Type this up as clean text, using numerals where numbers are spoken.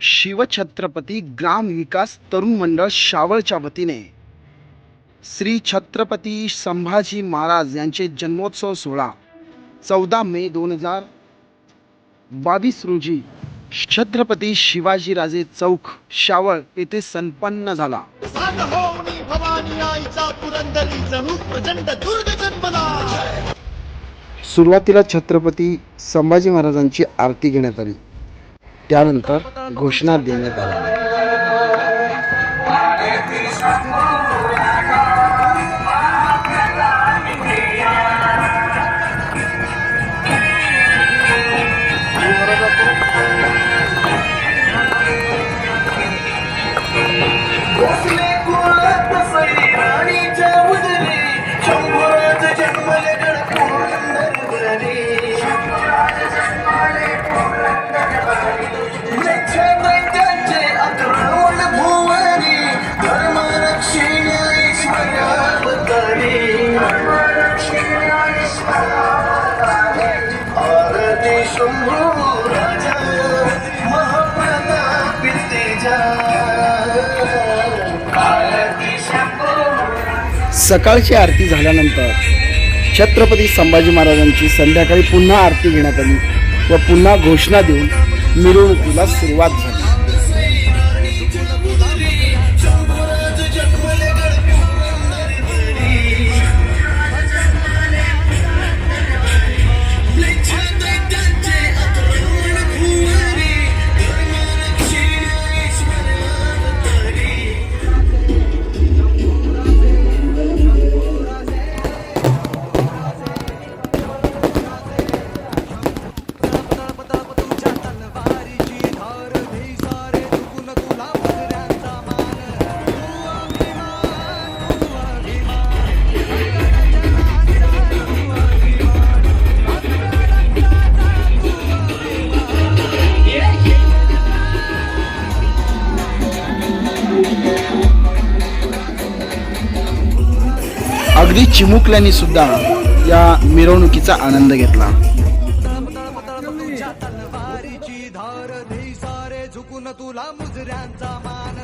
शिवछत्रपती ग्राम विकास तरुण मंडळ शावळच्या वतीने श्री छत्रपती संभाजी महाराज यांचे जन्मोत्सव सोहळा 14 मे 2022 रोजी छत्रपती शिवाजीराजे चौक शावळ येथे संपन्न झाला। सुरुवातीला छत्रपती संभाजी महाराजांची आरती घेण्यात आली, त्यानंतर घोषणा देण्यात आली। सकाळची आरती झाल्यानंतर छत्रपती संभाजी महाराजांची संध्याकाळी पुन्हा आरती घेण्यात आली व पुन्हा घोषणा देऊन मिरवणुकीला सुरुवात झाली। अगदी चिमुकल्यांनी सुद्धा या मिरवणुकीचा आनंद घेतला। झुकून तुला मुजऱ्यांचा मान